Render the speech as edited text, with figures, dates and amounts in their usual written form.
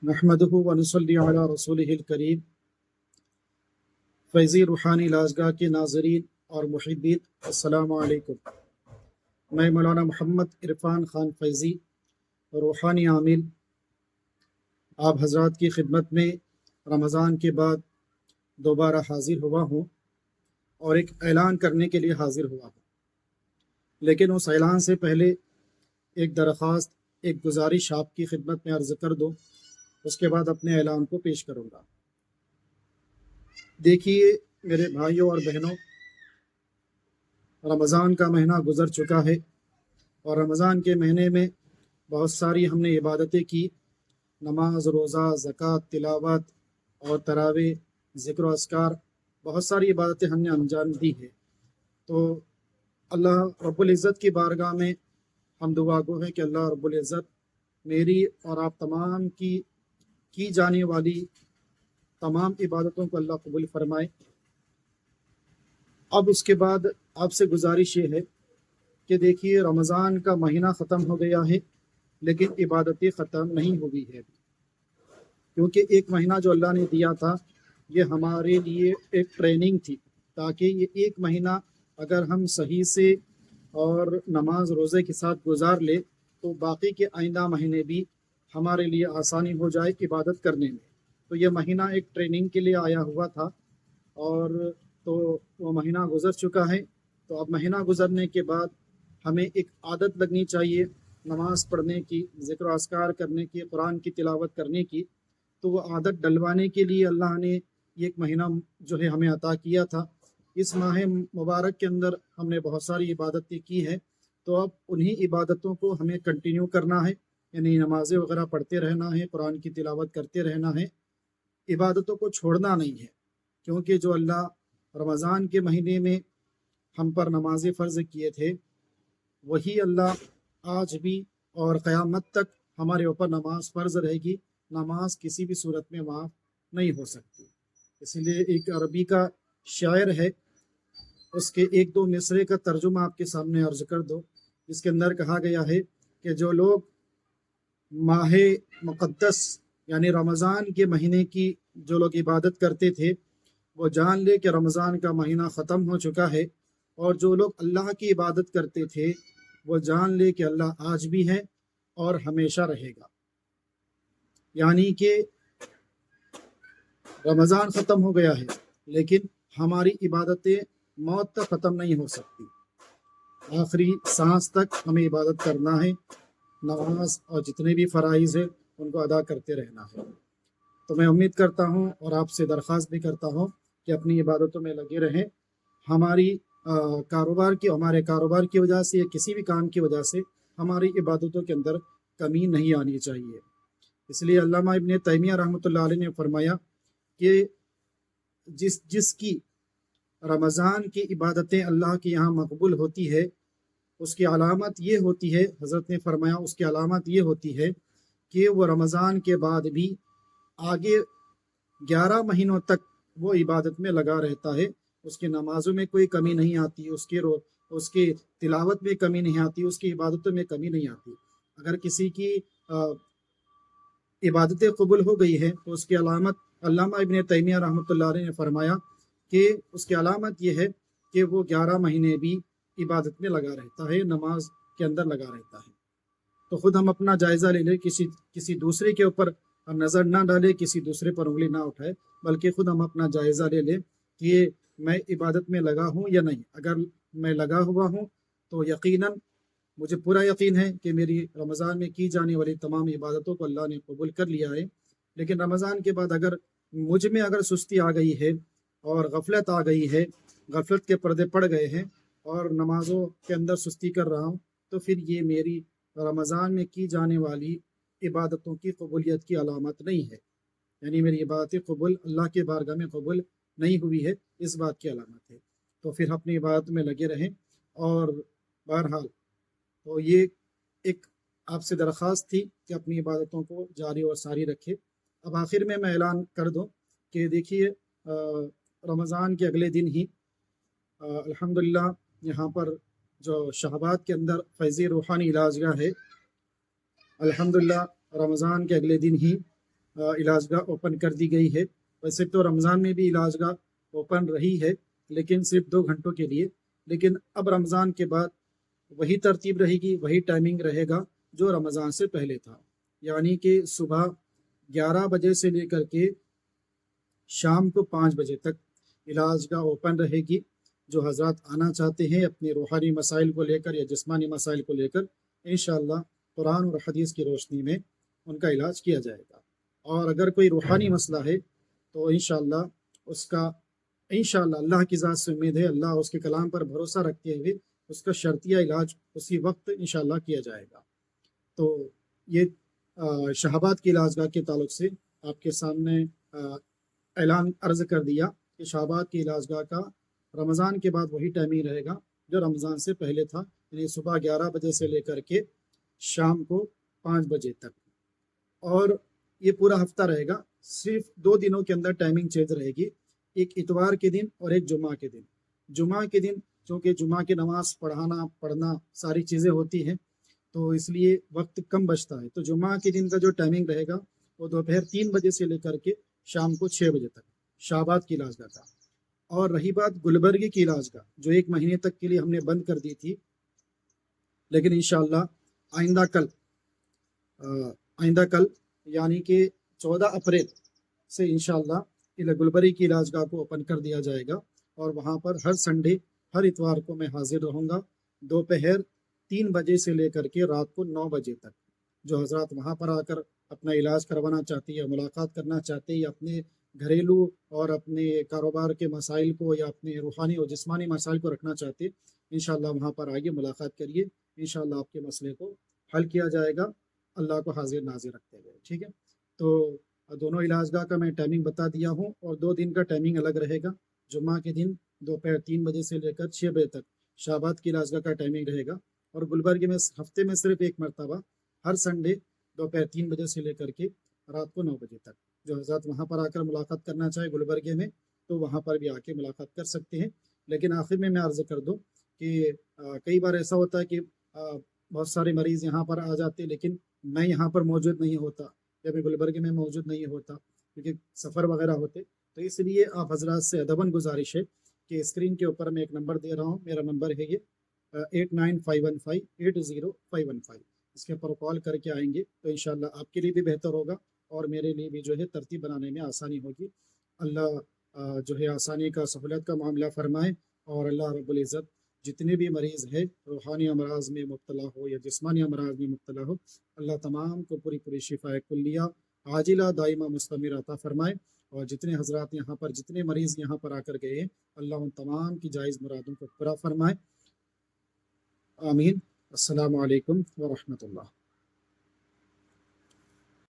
नहमदुहु व नसल्ली अला रसूलिहिल करीम। फैज़ी रूहानी लाजगा के नाज़रीन और मुहिब्बीन, अस्सलामु अलैकुम। मैं मौलाना मोहम्मद इरफान ख़ान फैज़ी, रूहानी आमिल, आप हज़रात की खिदमत में रमज़ान के बाद दोबारा हाज़िर हुआ हूँ और एक ऐलान करने के लिए हाज़िर हुआ हूँ। लेकिन उस ऐलान से पहले एक दरख्वास्त, एक गुजारिश आपकी खिदमत में अर्ज़ कर दूँ, उसके बाद अपने ऐलान को पेश करूँगा। देखिए मेरे भाइयों और बहनों, रमज़ान का महीना गुज़र चुका है और रमज़ान के महीने में बहुत सारी हमने इबादतें की। नमाज, रोज़ा, ज़कात, तिलावत और तरावी, ज़िक्र व अस्कार, बहुत सारी इबादतें हमने अंजाम दी है। तो अल्लाह रब्बुल इज़्ज़त की बारगाह में हम दुआ गो हैं कि अल्लाह रब्बुल इज़्ज़त मेरी और आप तमाम की जाने वाली तमाम इबादतों को अल्लाह कबूल फरमाए। अब उसके बाद आपसे गुजारिश ये है कि देखिए रमज़ान का महीना ख़त्म हो गया है, लेकिन इबादतें ख़त्म नहीं हुई है, क्योंकि एक महीना जो अल्लाह ने दिया था ये हमारे लिए एक ट्रेनिंग थी, ताकि ये एक महीना अगर हम सही से और नमाज रोज़े के साथ गुजार ले तो बाकी के आइंदा महीने भी हमारे लिए आसानी हो जाए इबादत करने में। तो ये महीना एक ट्रेनिंग के लिए आया हुआ था और तो वो महीना गुज़र चुका है। तो अब महीना गुज़रने के बाद हमें एक आदत लगनी चाहिए नमाज़ पढ़ने की, ज़िक्र अस्कार करने की, कुरान की तिलावत करने की। तो वो आदत डलवाने के लिए अल्लाह ने ये एक महीना जो है हमें अता किया था। इस माह मुबारक के अंदर हमने बहुत सारी इबादतें की हैं, तो अब उन्हीं इबादतों को हमें कंटिन्यू करना है, यानी नमाज़ें वगैरह पढ़ते रहना है, कुरान की तिलावत करते रहना है, इबादतों को छोड़ना नहीं है। क्योंकि जो अल्लाह रमज़ान के महीने में हम पर नमाज़ें फ़र्ज़ किए थे, वही अल्लाह आज भी और क़यामत तक हमारे ऊपर नमाज फ़र्ज़ रहेगी। नमाज किसी भी सूरत में माफ़ नहीं हो सकती। इसलिए एक अरबी का शायर है, उसके एक दो मिसरे का तर्जुमा आपके सामने अर्ज कर दो। इसके अंदर कहा गया है कि जो लोग माह मुक़द्दस यानी रमज़ान के महीने की जो लोग इबादत करते थे, वो जान ले कि रमज़ान का महीना ख़त्म हो चुका है, और जो लोग अल्लाह की इबादत करते थे वो जान ले कि अल्लाह आज भी है और हमेशा रहेगा। यानी कि रमज़ान ख़त्म हो गया है, लेकिन हमारी इबादतें मौत तक ख़त्म नहीं हो सकती। आखिरी सांस तक हमें इबादत करना है, नमाज और जितने भी फ़राइज़ है उनको अदा करते रहना है। तो मैं उम्मीद करता हूँ और आपसे दरख्वास्त भी करता हूँ कि अपनी इबादतों में लगे रहें। हमारे कारोबार की वजह से या किसी भी काम की वजह से हमारी इबादतों के अंदर कमी नहीं आनी चाहिए। इसलिए अल्लामा इब्न तैमिया रहमतुल्लाह अलैह ने फरमाया कि जिसकी रमज़ान की इबादतें अल्लाह के यहाँ मकबूल होती है, उसकी अलामत ये होती है, हज़रत ने फरमाया उसकी अलामत ये होती है कि वो रमज़ान के बाद भी आगे 11 महीनों तक वो इबादत में लगा रहता है। उसकी नमाज़ों में कोई कमी नहीं आती, उसकी तिलावत में कमी नहीं आती, उसकी इबादतों में कमी नहीं आती। अगर किसी की इबादतें कबूल हो गई है तो उसकी अलामत अल्लामा इब्न तैमिया रहमतुल्लाह अलैह ने फरमाया कि उसकी अलामत यह है कि वो 11 महीने भी इबादत में लगा रहता है, नमाज के अंदर लगा रहता है। तो खुद हम अपना जायज़ा ले लें, किसी दूसरे के ऊपर नज़र ना डालें, किसी दूसरे पर उंगली ना उठाए, बल्कि खुद हम अपना जायज़ा ले लें कि मैं इबादत में लगा हूँ या नहीं। अगर मैं लगा हुआ हूँ तो यकीनन मुझे पूरा यकीन है कि मेरी रमज़ान में की जाने वाली तमाम इबादतों को अल्लाह ने कबूल कर लिया है। लेकिन रमज़ान के बाद अगर मुझ में अगर सुस्ती आ गई है और गफलत आ गई है, गफलत के पर्दे पड़ गए हैं और नमाज़ों के अंदर सुस्ती कर रहा हूँ, तो फिर ये मेरी रमज़ान में की जाने वाली इबादतों की कबूलियत की अलामत नहीं है। यानी मेरी इबादतें कबूल अल्लाह के बारगाह में कबूल नहीं हुई है, इस बात की अलामत है। तो फिर अपनी इबादत में लगे रहें। और बहरहाल तो ये एक आपसे दरख्वास्त थी कि अपनी इबादतों को जारी और सारी रखें। अब आखिर में मैं ऐलान कर दूं कि देखिए रमज़ान के अगले दिन ही अल्हम्दुलिल्लाह यहाँ पर जो शाहबाद के अंदर फैज़ी रूहानी इलाजगाह है, अल्हम्दुलिल्लाह रमज़ान के अगले दिन ही علاج گاہ اوپن کر دی گئی ہے. ویسے تو رمضان میں بھی علاج گاہ اوپن رہی ہے لیکن صرف 2 گھنٹوں کے لیے. لیکن اب رمضان کے بعد وہی ترتیب رہے گی, وہی ٹائمنگ رہے گا جو رمضان سے پہلے تھا. یعنی کہ صبح 11 بجے سے لے کر کے شام کو 5 بجے تک علاج گاہ اوپن رہے گی. جو حضرات آنا چاہتے ہیں اپنے روحانی مسائل کو لے کر یا جسمانی مسائل کو لے کر, انشاءاللہ قرآن اور حدیث کی روشنی میں ان کا علاج کیا جائے گا. اور اگر کوئی روحانی مسئلہ ہے تو انشاءاللہ اس کا اللہ کی ذات سے امید ہے, اللہ اس کے کلام پر بھروسہ رکھتے ہوئے اس کا شرطیہ علاج اسی وقت انشاءاللہ کیا جائے گا. تو یہ شہاباد کی علاج گاہ کے تعلق سے آپ کے سامنے اعلان عرض کر دیا کہ شہاباد کی علاج گاہ کا رمضان کے بعد وہی ٹائمنگ رہے گا جو رمضان سے پہلے تھا, یعنی صبح 11 بجے سے لے کر کے شام کو 5 بجے تک. اور یہ پورا ہفتہ رہے گا, صرف 2 دنوں کے اندر ٹائمنگ چینج رہے گی, ایک اتوار کے دن اور ایک جمعہ کے دن. جمعہ کے دن چونکہ جمعہ کی نماز پڑھنا ساری چیزیں ہوتی ہیں تو اس لیے وقت کم بچتا ہے. تو جمعہ کے دن کا جو ٹائمنگ رہے گا وہ دوپہر 3 بجے سے لے کر کے شام کو 6 بجے تک شہاباد کی علاج گاہ کا. اور رہی بات گلبرگی کی علاج گاہ, جو 1 مہینے تک کے لیے ہم نے بند کر دی تھی, لیکن انشاءاللہ آئندہ کل یعنی کہ 14 اپریل سے انشاءاللہ گلبرگی کی علاج گاہ کو اوپن کر دیا جائے گا. اور وہاں پر ہر سنڈے ہر اتوار کو میں حاضر رہوں گا دوپہر 3 بجے سے لے کر کے رات کو 9 بجے تک. جو حضرات وہاں پر آ کر اپنا علاج کروانا چاہتے یا ملاقات کرنا چاہتے یا اپنے گھریلو اور اپنے کاروبار کے مسائل کو یا اپنے روحانی اور جسمانی مسائل کو رکھنا چاہتے, انشاءاللہ وہاں پر آئیے, ملاقات کریے, انشاءاللہ آپ کے مسئلے کو حل کیا جائے گا اللہ کو حاضر ناظر رکھتے ہوئے. ٹھیک ہے, تو دونوں علاج گاہ کا میں ٹائمنگ بتا دیا ہوں, اور 2 دن کا ٹائمنگ الگ رہے گا. جمعہ کے دن دوپہر 3 بجے سے لے کر 6 بجے تک شہاباد کی علاج گاہ کا ٹائمنگ رہے گا. اور گلبرگہ میں ہفتے میں صرف 1 مرتبہ ہر سنڈے دوپہر 3 بجے سے لے کر کے رات کو 9 بجے تک. جو حضرات وہاں پر آ کر ملاقات کرنا چاہے گلبرگہ میں تو وہاں پر بھی آ کے ملاقات کر سکتے ہیں. لیکن آخر میں عرض کر دوں کہ کئی بار ایسا ہوتا ہے کہ بہت سارے مریض یہاں پر آ جاتے لیکن میں یہاں پر موجود نہیں ہوتا یا میں گلبرگہ میں موجود نہیں ہوتا کیونکہ سفر وغیرہ ہوتے. تو اس لیے آپ حضرات سے ادباً گزارش ہے کہ اسکرین کے اوپر میں ایک نمبر دے رہا ہوں, میرا نمبر ہے یہ 8951580515. اس کے اوپر کال کر کے آئیں گے تو انشاءاللہ آپ کے لیے بھی بہتر ہوگا اور میرے لیے بھی جو ہے ترتیب بنانے میں آسانی ہوگی. اللہ جو ہے آسانی کا سہولت کا معاملہ فرمائے, اور اللہ رب العزت جتنے بھی مریض ہیں روحانی امراض میں مبتلا ہو یا جسمانی امراض میں مبتلا ہو, اللہ تمام کو پوری شفاء کلیہ عاجلہ دائمہ مستمر عطا فرمائے. اور جتنے حضرات یہاں پر جتنے مریض یہاں پر آ کر گئے ہیں اللہ ان تمام کی جائز مرادوں کو پورا فرمائے. آمین. السلام علیکم ورحمۃ اللہ.